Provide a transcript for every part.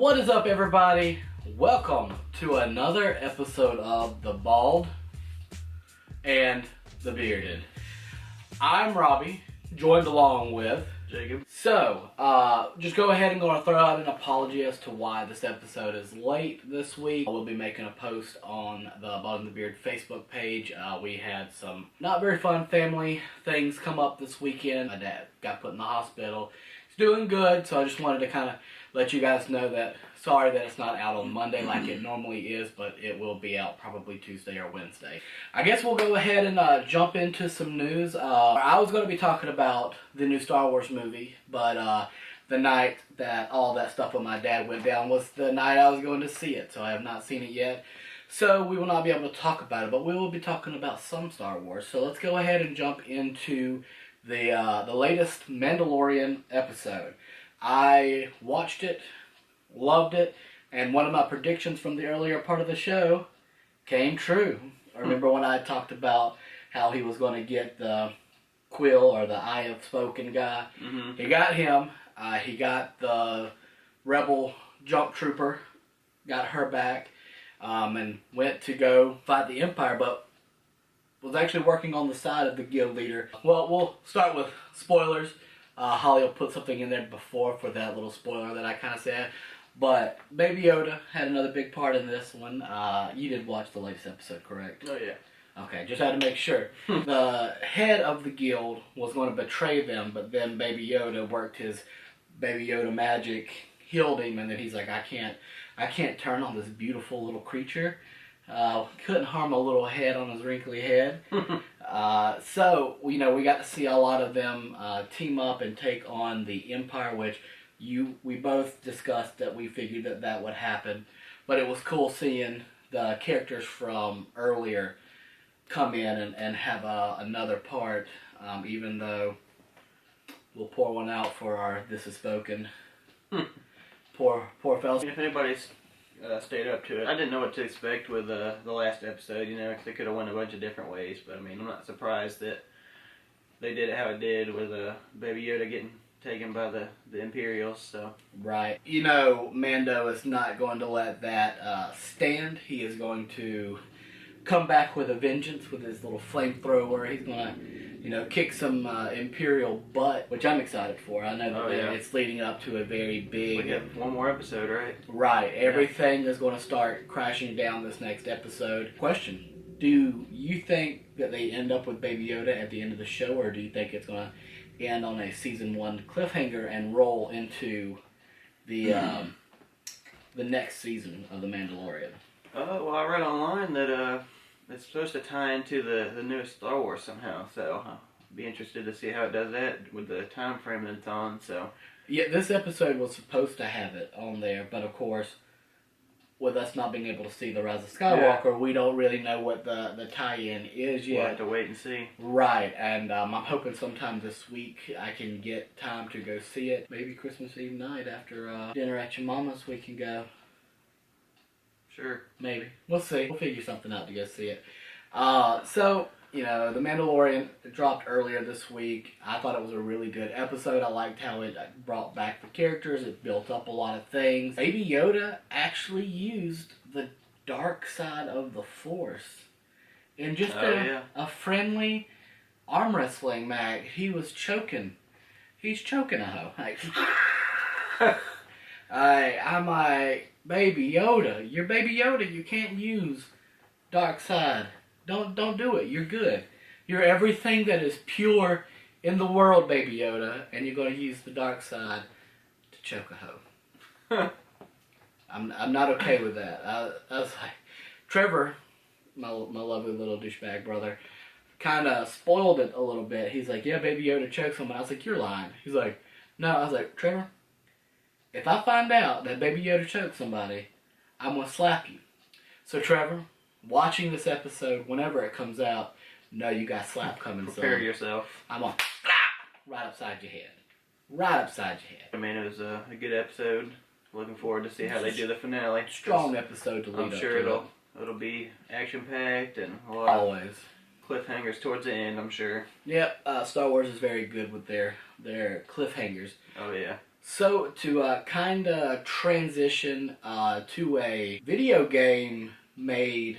What is up, everybody? Welcome to another episode of The Bald and the Bearded. I'm Robbie, joined along with Jacob. So, just go ahead and going to throw out an apology as to why this episode is late this week. We'll be making a post on the Bald and the Beard Facebook page. We had some not very fun family things come up this weekend. My dad got put in the hospital. He's doing good, so I just wanted to kind of let you guys know that sorry that it's not out on Monday like it normally is, but it will be out probably Tuesday or Wednesday. I guess we'll go ahead and jump into some news. I was going to be talking about the new Star Wars movie, but the night that all that stuff with my dad went down was the night I was going to see it, so I have not seen it yet. So we will not be able to talk about it, but we will be talking about some Star Wars. So let's go ahead and jump into the latest Mandalorian episode. I watched it, loved it, and one of my predictions from the earlier part of the show came true. I remember when I talked about how he was going to get the Quill, or the Eye of Spoken guy. Mm-hmm. He got him. He got the Rebel Jump Trooper, got her back, and went to go fight the Empire, but was actually working on the side of the guild leader. Well, we'll start with spoilers. Holly will put something in there before for that little spoiler that I kind of said. But Baby Yoda had another big part in this one. You did watch the latest episode, correct? Oh, yeah. Okay, just had to make sure. The head of the guild was going to betray them, but then Baby Yoda worked his Baby Yoda magic, healed him, and then he's like, I can't turn on this beautiful little creature. Couldn't harm a little head on his wrinkly head. So, we got to see a lot of them team up and take on the Empire, which we both discussed that we figured that would happen. But it was cool seeing the characters from earlier come in and have another part, even though we'll pour one out for our This Is Spoken. Poor fellas. If anybody's stayed up to it, I didn't know what to expect with the last episode, because they could have went a bunch of different ways, but I mean, I'm not surprised that they did it how it did with Baby Yoda getting taken by the Imperials, so. Right. Mando is not going to let that stand. He is going to come back with a vengeance with his little flamethrower. He's going to, kick some Imperial butt, which I'm excited for. I know that it's leading up to a very big... We have one more episode, right? Right. Everything is going to start crashing down this next episode. Question. Do you think that they end up with Baby Yoda at the end of the show, or do you think it's going to end on a season 1 cliffhanger and roll into the next season of The Mandalorian? Well, I read online that it's supposed to tie into the newest Star Wars somehow, so I'll be interested to see how it does that with the time frame that it's on, so. Yeah, this episode was supposed to have it on there, but of course, with us not being able to see The Rise of Skywalker, we don't really know what the tie-in is yet. We'll have to wait and see. Right, and I'm hoping sometime this week I can get time to go see it. Maybe Christmas Eve night after dinner at your mama's we can go. Sure. Maybe. We'll see. We'll figure something out to go see it. So, The Mandalorian dropped earlier this week. I thought it was a really good episode. I liked how it brought back the characters. It built up a lot of things. Baby Yoda actually used the dark side of the Force in just a friendly arm wrestling match. He was choking. He's choking a hoe. I'm like, Baby Yoda, you're Baby Yoda. You can't use dark side. Don't do it. You're good. You're everything that is pure in the world, Baby Yoda, and you're going to use the dark side to choke a hoe. I'm not okay with that. I was like, Trevor, my lovely little douchebag brother, kind of spoiled it a little bit. He's like, yeah, Baby Yoda chokes him. And I was like, you're lying. He's like, no. I was like, Trevor, if I find out that Baby Yoda choked somebody, I'm going to slap you. So Trevor, watching this episode, whenever it comes out, know you got slap coming. Prepare yourself. I'm going to slap right upside your head. Right upside your head. I mean, it was a good episode. Looking forward to see how they do the finale. Strong episode to lead up to. I'm sure it'll be action-packed and a lot always of cliffhangers towards the end, I'm sure. Yep, Star Wars is very good with their cliffhangers. Oh, yeah. So to kind of transition to a video game made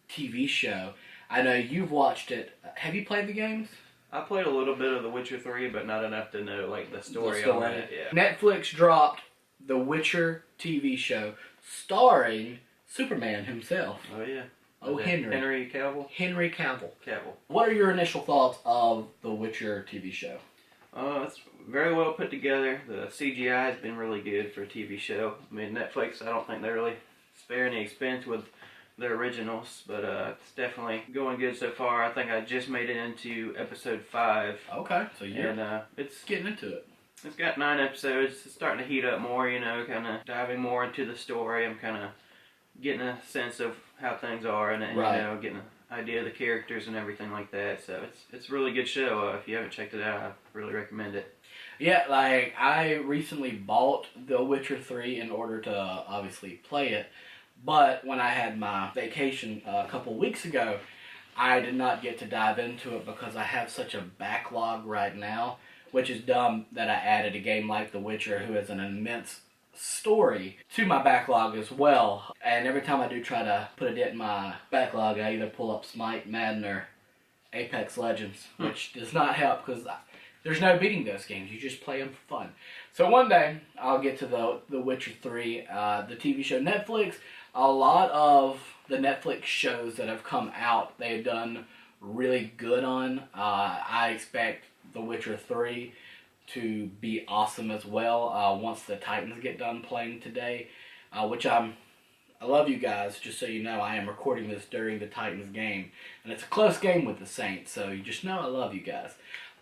TV show, I know you've watched it. Have you played the games? I played a little bit of The Witcher 3, but not enough to know like the story on it. Yeah. Netflix dropped The Witcher TV show starring Superman himself. Oh yeah. Oh, Henry. Henry Cavill. Henry Cavill. Cavill. What are your initial thoughts of The Witcher TV show? It's very well put together. The CGI has been really good for a TV show. I mean, Netflix, I don't think they really spare any expense with their originals, but it's definitely going good so far. I think I just made it into episode 5. Okay, so you're it's getting into it. It's got 9 episodes. It's starting to heat up more, kind of diving more into the story. I'm kind of getting a sense of how things are and right. Getting an idea of the characters and everything like that. So it's a really good show. If you haven't checked it out, I really recommend it. Yeah, like I recently bought The Witcher 3 in order to obviously play it, but when I had my vacation a couple weeks ago, I did not get to dive into it because I have such a backlog right now, which is dumb that I added a game like The Witcher, who has an immense story, to my backlog as well. And every time I do try to put a dent in my backlog, I either pull up Smite, Madden, or Apex Legends, which does not help because there's no beating those games. You just play them for fun. So one day, I'll get to the Witcher 3, the TV show. Netflix, a lot of the Netflix shows that have come out, they've done really good on. I expect The Witcher 3 to be awesome as well once the Titans get done playing today, which I love you guys. Just so you know, I am recording this during the Titans game, and it's a close game with the Saints, so you just know I love you guys.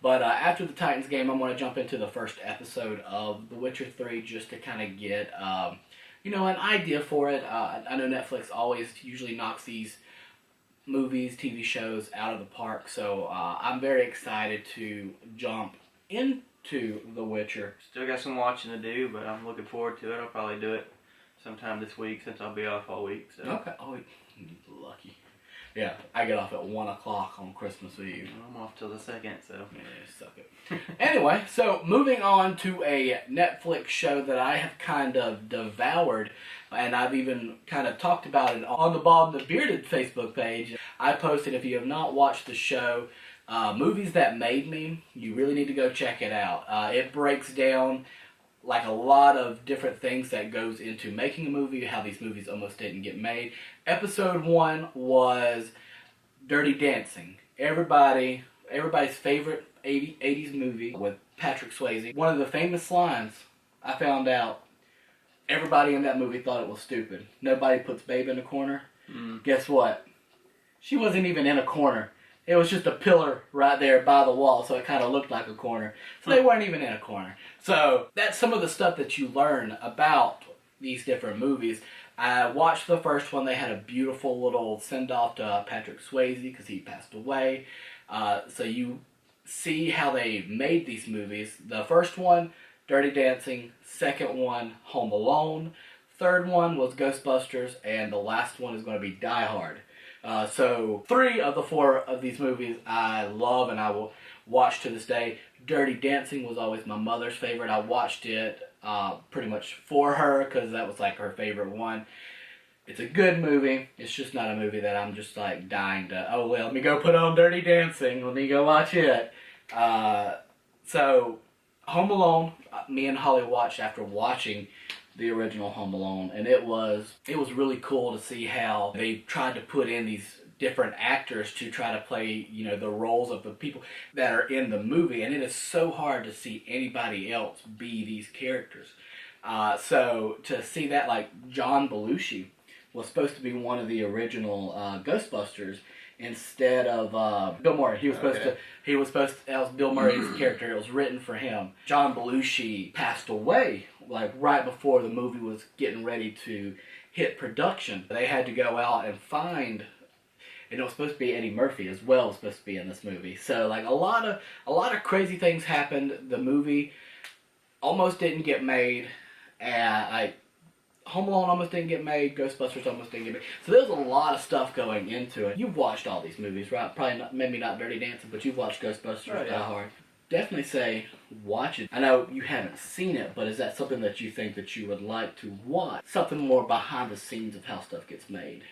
But after the Titans game, I'm going to jump into the first episode of The Witcher 3 just to kind of get an idea for it. I know Netflix always usually knocks these movies, TV shows out of the park, so I'm very excited to jump into The Witcher. Still got some watching to do, but I'm looking forward to it. I'll probably do it sometime this week since I'll be off all week. So. Okay. Oh, lucky. Yeah, I get off at 1 o'clock on Christmas Eve. I'm off till the 2nd, so. Yeah, suck it. Anyway, so moving on to a Netflix show that I have kind of devoured, and I've even kind of talked about it on the Bob the Bearded Facebook page. I posted, if you have not watched the show, Movies That Made Me, you really need to go check it out. It breaks down like a lot of different things that goes into making a movie, how these movies almost didn't get made. Episode 1 was Dirty Dancing. Everybody's favorite 80s movie with Patrick Swayze. One of the famous lines I found out, everybody in that movie thought it was stupid. Nobody puts babe in a corner. Guess what? She wasn't even in a corner. It was just a pillar right there by the wall, so it kind of looked like a corner. So they weren't even in a corner. So that's some of the stuff that you learn about these different movies. I watched the first one. They had a beautiful little send-off to Patrick Swayze because he passed away. So you see how they made these movies. The first one, Dirty Dancing. Second one, Home Alone. Third one was Ghostbusters. And the last one is going to be Die Hard. So 3 of the 4 of these movies I love and I will watch to this day. Dirty Dancing was always my mother's favorite. I watched it pretty much for her because that was like her favorite one. It's a good movie. It's just not a movie that I'm just like dying to, oh well, let me go put on Dirty Dancing. Let me go watch it. So Home Alone, me and Holly watched after watching the original Home Alone, and it was really cool to see how they tried to put in these different actors to try to play, the roles of the people that are in the movie, and it is so hard to see anybody else be these characters. So to see that, like John Belushi was supposed to be one of the original Ghostbusters instead of Bill Murray. He was supposed to. That was Bill Murray's character. It was written for him. John Belushi passed away like right before the movie was getting ready to hit production. They had to go out and find. And it was supposed to be Eddie Murphy as well was supposed to be in this movie. So like a lot of crazy things happened. The movie almost didn't get made. Home Alone almost didn't get made. Ghostbusters almost didn't get made. So there's a lot of stuff going into it. You've watched all these movies, right? Probably not, maybe not Dirty Dancing, but you've watched Ghostbusters, Die Hard. definitely say watch it. I know you haven't seen it, but is that something that you think that you would like to watch? Something more behind the scenes of how stuff gets made.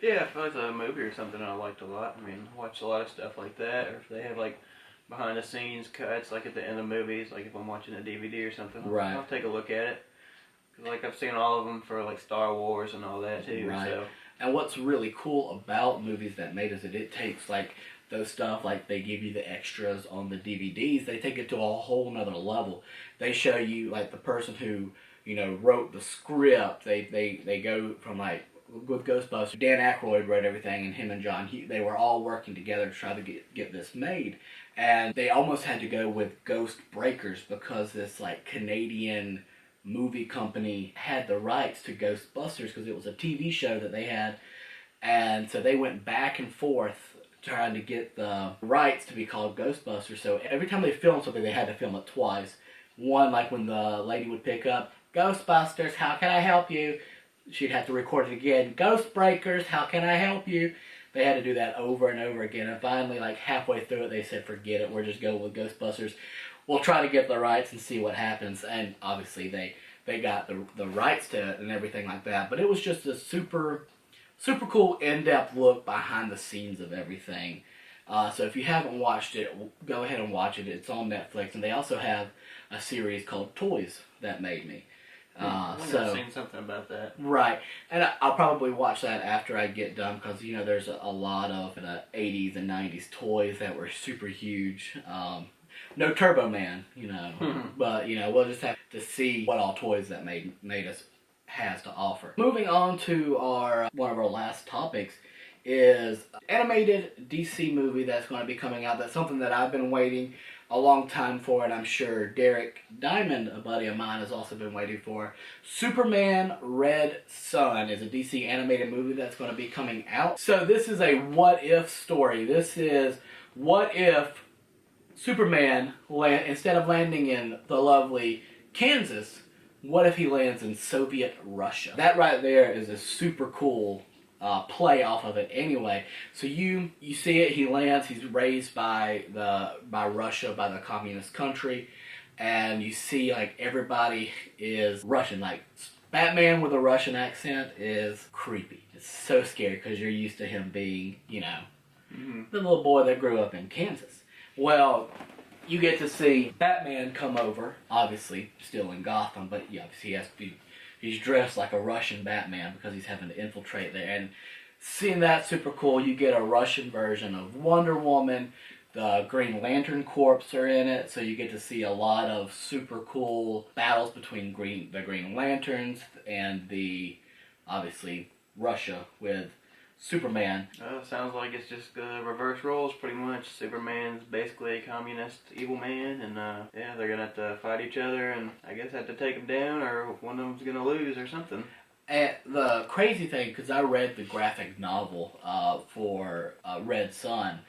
Yeah, if it was a movie or something I liked a lot. I mean, I watch a lot of stuff like that, or if they have like behind the scenes cuts, like at the end of movies, like if I'm watching a DVD or something, Right. I'll take a look at it. 'Cause, like, I've seen all of them for like Star Wars and all that too. Right. So. And what's really cool about movies that made us is that it takes like those stuff, like they give you the extras on the DVDs, they take it to a whole nother level. They show you like the person who, you know, wrote the script. They go from like with Ghostbusters, Dan Aykroyd wrote everything, and him and John Hughes, they were all working together to try to get this made. And they almost had to go with Ghost Breakers because this like Canadian movie company had the rights to Ghostbusters because it was a TV show that they had, and so they went back and forth trying to get the rights to be called Ghostbusters. So every time they filmed something, they had to film it twice. One, like when the lady would pick up, Ghostbusters, how can I help you? She'd have to record it again. Ghost Breakers, how can I help you? They had to do that over and over again, and finally, like halfway through it, they said, forget it, we're just going with Ghostbusters. We'll try to get the rights and see what happens. And obviously they got the rights to it and everything like that. But it was just a super cool in-depth look behind the scenes of everything. So if you haven't watched it, go ahead and watch it. It's on Netflix. And they also have a series called Toys That Made Me. I've seen something about that. Right. And I'll probably watch that after I get done because, you know, there's a lot of the 80s and 90s toys that were super huge. No Turbo Man, you know, but, you know, we'll just have to see what all Toys That Made Us has to offer. Moving on to one of our last topics is animated DC movie that's going to be coming out. That's something that I've been waiting a long time for, and I'm sure Derek Diamond, a buddy of mine, has also been waiting for. Superman Red Son is a DC animated movie that's going to be coming out. So this is a what-if story. This is what if Superman, instead of landing in the lovely Kansas, what if he lands in Soviet Russia? That right there is a super cool play off of it anyway. So you see it, he lands, he's raised by Russia, by the communist country, and you see like everybody is Russian. Like Batman with a Russian accent is creepy. It's so scary because you're used to him being, you know, the little boy that grew up in Kansas. Well, you get to see Batman come over, obviously still in Gotham, but yeah, he's dressed like a Russian Batman because he's having to infiltrate there. And seeing that super cool, you get a Russian version of Wonder Woman. The Green Lantern Corps are in it, so you get to see a lot of super cool battles between the Green Lanterns and obviously Russia with Superman. Sounds like it's just reverse roles, pretty much. Superman's basically a communist evil man, and yeah, they're gonna have to fight each other, and I guess have to take him down, or one of them's gonna lose, or something. And the crazy thing, because I read the graphic novel for Red Son,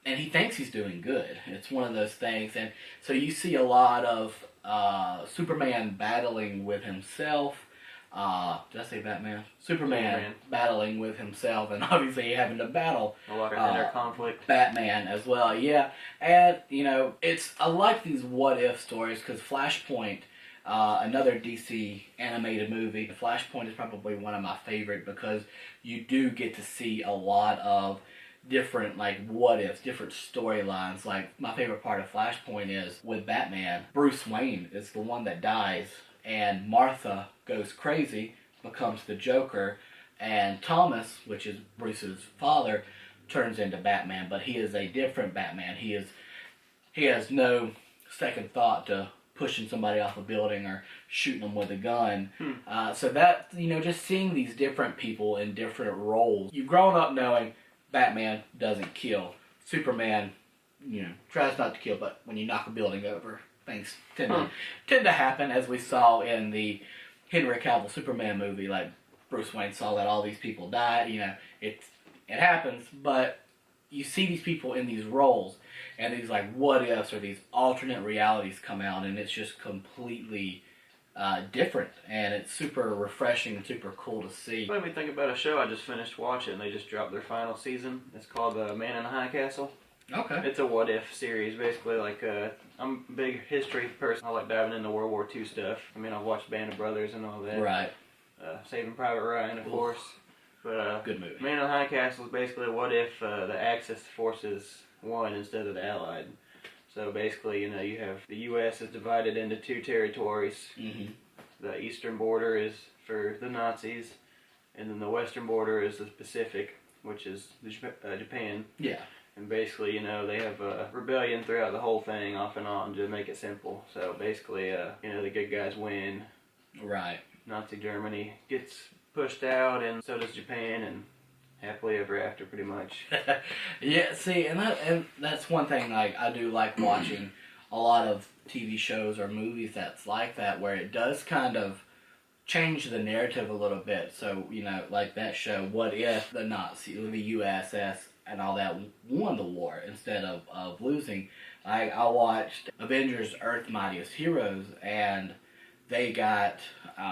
and he thinks he's doing good. It's one of those things, and so you see a lot of Superman battling with himself. Did I say Batman? Superman battling with himself, and obviously having to battle a lot of inner conflict. Batman as well, yeah. And you know, I like these what if stories because Flashpoint, another DC animated movie. Flashpoint is probably one of my favorite because you do get to see a lot of different like what ifs, different storylines. Like my favorite part of Flashpoint is with Batman, Bruce Wayne is the one that dies, and Martha goes crazy, becomes the Joker, and Thomas, which is Bruce's father, turns into Batman, but he is a different Batman. He has no second thought to pushing somebody off a building or shooting them with a gun. So that, you know, just seeing these different people in different roles. You've grown up knowing Batman doesn't kill. Superman, you know, tries not to kill, but when you knock a building over, things tend to happen, as we saw in the Henry Cavill Superman movie. Like Bruce Wayne saw that all these people died. You know, it happens, but you see these people in these roles, and these like what ifs or these alternate realities come out, and it's just completely different, and it's super refreshing and super cool to see. It made me think about a show I just finished watching. They just dropped their final season. It's called Man in the High Castle. Okay. It's a what if series, basically. Like, I'm a big history person. I like diving into World War II stuff. I mean, I've watched Band of Brothers and all that. Right. Saving Private Ryan, of course. But good movie. Man in the High Castle is basically what if the Axis forces won instead of the Allied. So basically, you know, you have the U.S. is divided into two territories. Mm-hmm. The eastern border is for the Nazis, and then the western border is the Pacific, which is Japan. Yeah. And basically, you know, they have a rebellion throughout the whole thing, off and on, to make it simple. So basically, you know, the good guys win. Right. Nazi Germany gets pushed out, and so does Japan, and happily ever after, pretty much. Yeah, see, and that's one thing, like, I do like watching a lot of TV shows or movies that's like that, where it does kind of change the narrative a little bit. So, you know, like that show, what if the USS and all that won the war instead of losing? I watched Avengers Earth's Mightiest Heroes, and they got,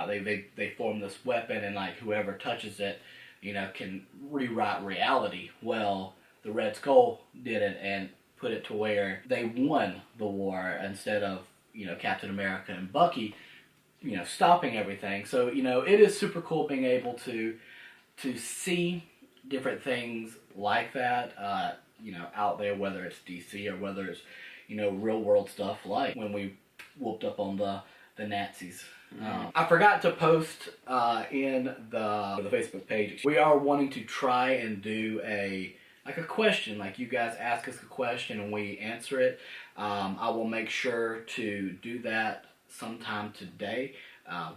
they formed this weapon, and like whoever touches it, you know, can rewrite reality. Well, the Red Skull did it and put it to where they won the war instead of, you know, Captain America and Bucky, you know, stopping everything. So, you know, it is super cool being able to see different things like that, you know, out there, whether it's DC or whether it's, you know, real world stuff like when we whooped up on the Nazis. I forgot to post in the Facebook page. We are wanting to try and do a question, like you guys ask us a question and we answer it. I will make sure to do that sometime today,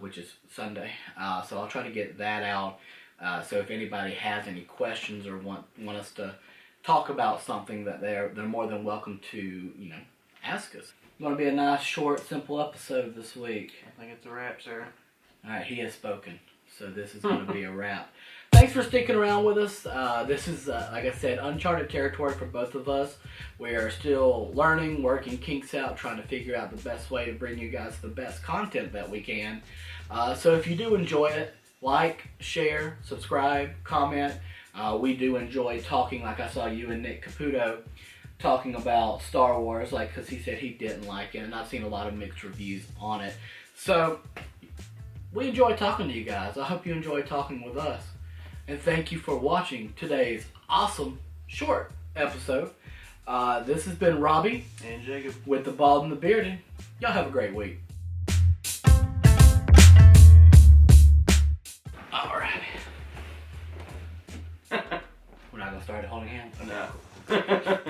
which is Sunday. So I'll try to get that out. So if anybody has any questions or want us to talk about something, that they're more than welcome to, you know, ask us. It's going to be a nice, short, simple episode this week. I think it's a wrap, sir. Alright, he has spoken. So this is going to be a wrap. Thanks for sticking around with us. This is, like I said, uncharted territory for both of us. We are still learning, working kinks out, trying to figure out the best way to bring you guys the best content that we can. So if you do enjoy it, like, share, subscribe, comment. We do enjoy talking, like I saw you and Nick Caputo talking about Star Wars, like, because he said he didn't like it, and I've seen a lot of mixed reviews on it. So we enjoy talking to you guys. I hope you enjoy talking with us. And thank you for watching today's awesome short episode. This has been Robbie And Jacob. with the Bald and the Bearded. Y'all have a great week. Alrighty. We're not going to start holding hands? No. Gotcha.